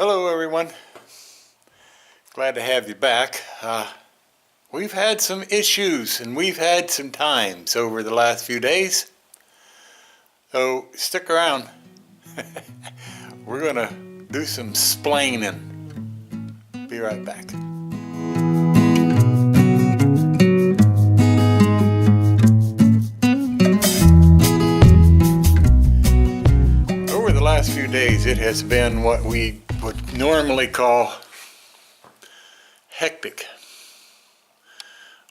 Hello everyone, glad to have you back. We've had some issues and we've had some times over the last few days, so stick around. We're gonna do some splaining. Be right back. Over the last few days it has been what we would normally call hectic.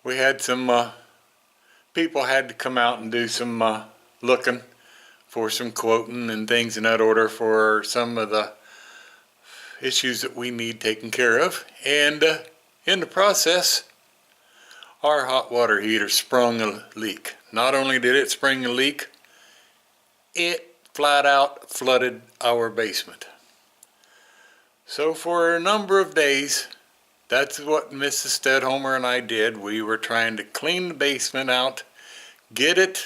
We had some people had to come out and do some looking for some quoting and things in that order for some of the issues that we need taken care of, and in the process our hot water heater sprung a leak. Not only did it spring a leak, it flat out flooded our basement. So for a number of days, that's what Mrs. Stedhomer and I did. We were trying to clean the basement out, get it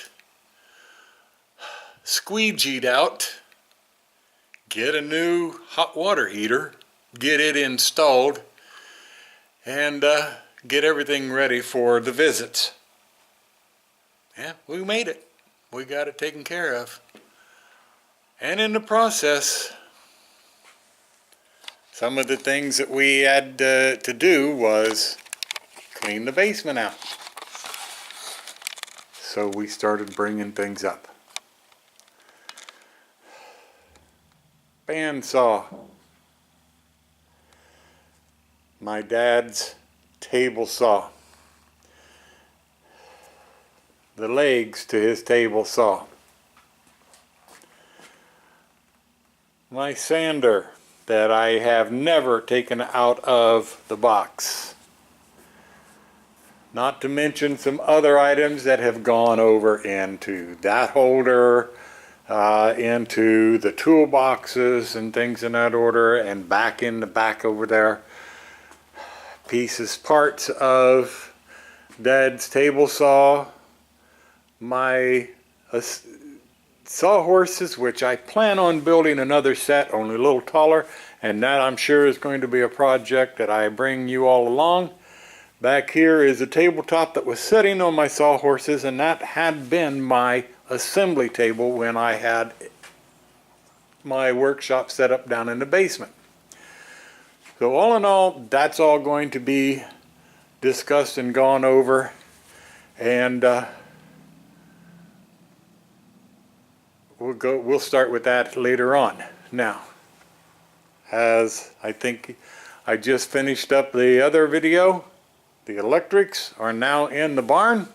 squeegeed out, get a new hot water heater, get it installed, and get everything ready for the visits. Yeah, we made it. We got it taken care of. And in the process, some of the things that we had to do was clean the basement out. So we started bringing things up. Bandsaw. My dad's table saw. The legs to his table saw. My sander that I have never taken out of the box. Not to mention some other items that have gone over into that holder, into the toolboxes and things in that order, and back in the back over there. Parts of Dad's table saw, my sawhorses, which I plan on building another set, only a little taller, and that I'm sure is going to be a project that I bring you all along. Back here is a tabletop that was sitting on my sawhorses, and that had been my assembly table when I had my workshop set up down in the basement. So all in all, that's all going to be discussed and gone over, and we'll start with that later on. Now, as I think I just finished up the other video, the electrics are now in the barn.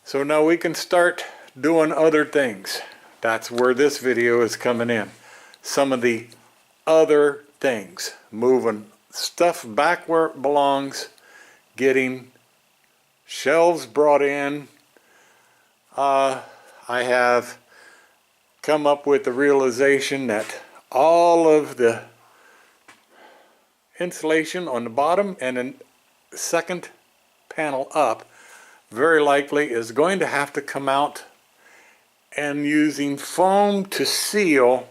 So now we can start doing other things. That's where this video is coming in. Some of the other things. Moving stuff back where it belongs. Getting shelves brought in. I have come up with the realization that all of the insulation on the bottom and the second panel up very likely is going to have to come out, and using foam to seal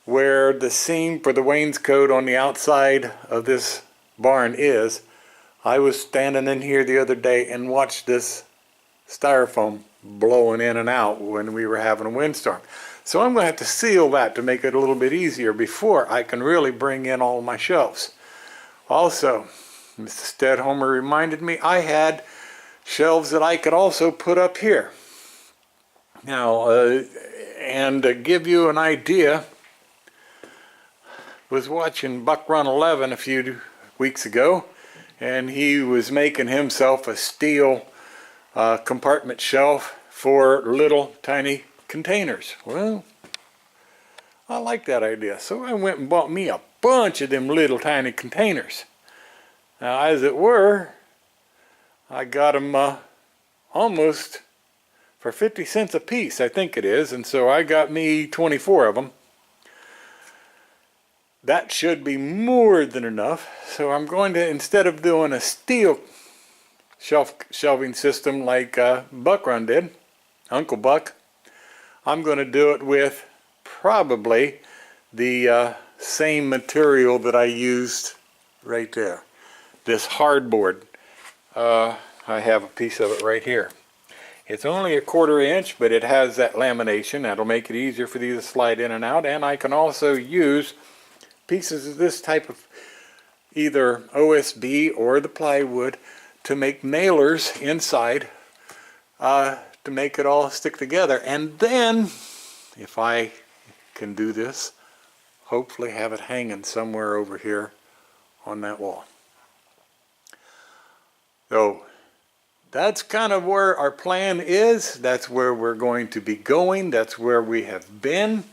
where the seam for the wainscot on the outside of this barn is. I was standing in here the other day and watched this styrofoam blowing in and out when we were having a windstorm. So I'm going to have to seal that to make it a little bit easier before I can really bring in all my shelves. Also, Mr. Stedhomer reminded me I had shelves that I could also put up here. Now, and to give you an idea, was watching Buck Run 11 a few weeks ago, and he was making himself a steel compartment shelf for little tiny containers. Well, I like that idea, so I went and bought me a bunch of them little tiny containers. Now, as it were, I got them almost for 50 cents a piece, I think it is, and so I got me 24 of them. That should be more than enough, so I'm going to, instead of doing a steel shelving system like Buck Run did, Uncle Buck, I'm going to do it with probably the same material that I used right there. This hardboard. I have a piece of it right here. It's only 1/4 inch, but it has that lamination. That'll make it easier for these to slide in and out. And I can also use pieces of this type of either OSB or the plywood to make nailers inside to make it all stick together. And then, if I can do this, hopefully have it hanging somewhere over here on that wall. So that's kind of where our plan is. That's where we're going to be going. That's where we have been.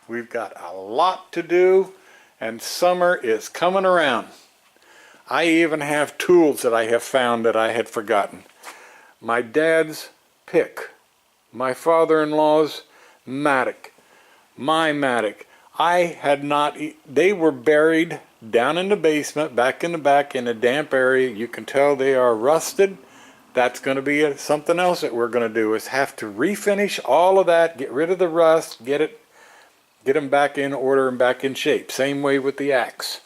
We've got a lot to do, and summer is coming around. I even have tools that I have found that I had forgotten. My dad's pick, my father-in-law's mattock, my mattock. I had not, they were buried down in the basement, back in the back in a damp area. You can tell they are rusted. That's going to be something else that we're going to do, is have to refinish all of that, get rid of the rust, get them back in order and back in shape. Same way with the axe.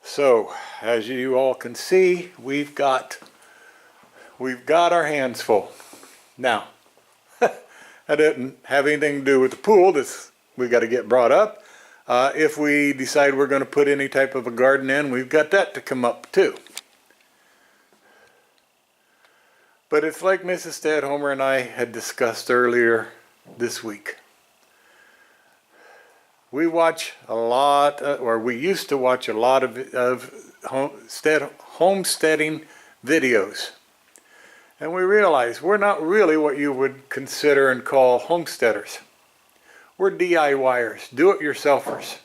So, as you all can see, we've got our hands full. Now, that didn't have anything to do with the pool. We got to get brought up. If we decide we're going to put any type of a garden in, we've got that to come up too. But it's like Mrs. Stadhomer and I had discussed earlier this week. We watch a lot, or we used to watch a lot of homesteading videos. And we realize we're not really what you would consider and call homesteaders. We're DIYers, do-it-yourselfers.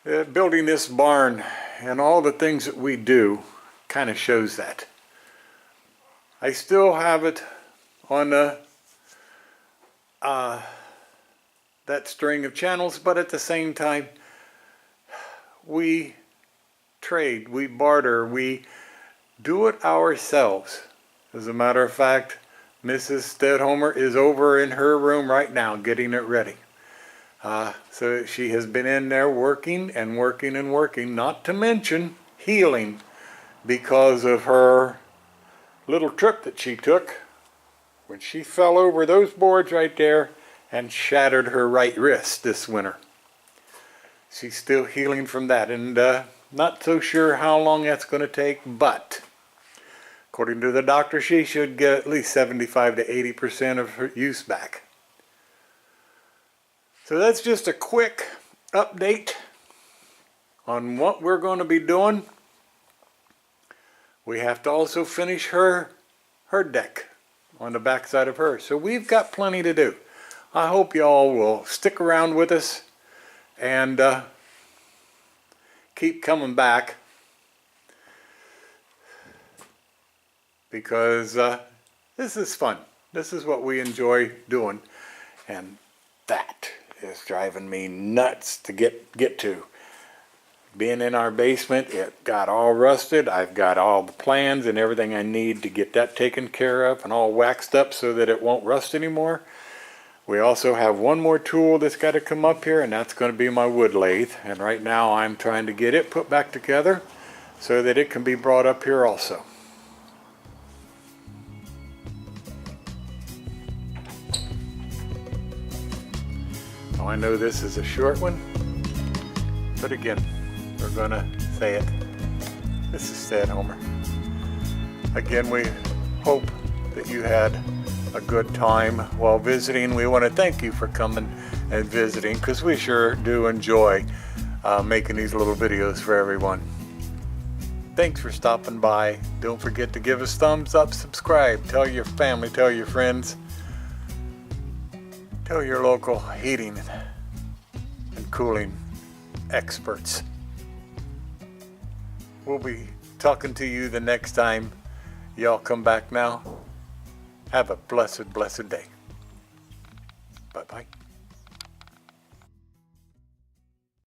Building this barn and all the things that we do kind of shows that. I still have it on that string of channels, but at the same time, we trade, we barter, we do it ourselves. As a matter of fact, Mrs. Stadhomer is over in her room right now getting it ready. So she has been in there working and working and working, not to mention healing because of her little trip that she took when she fell over those boards right there and shattered her right wrist this winter. She's still healing from that, and not so sure how long that's going to take, but according to the doctor, she should get at least 75 to 80% of her use back. So that's just a quick update on what we're going to be doing. We have to also finish her deck on the back side of her. So we've got plenty to do. I hope y'all will stick around with us and keep coming back, because this is fun. This is what we enjoy doing, and that is driving me nuts to get to. Being in our basement, it got all rusted. I've got all the plans and everything I need to get that taken care of and all waxed up so that it won't rust anymore. We also have one more tool that's got to come up here, and that's going to be my wood lathe. And right now I'm trying to get it put back together so that it can be brought up here also. Oh, I know this is a short one, but again, we're going to say it. This is Stadhomer. Again, we hope that you had a good time while visiting. We want to thank you for coming and visiting, because we sure do enjoy making these little videos for everyone. Thanks for stopping by. Don't forget to give us thumbs up, subscribe, tell your family, tell your friends, tell your local heating and cooling experts. We'll be talking to you the next time y'all come back now. Have a blessed, blessed day. Bye-bye.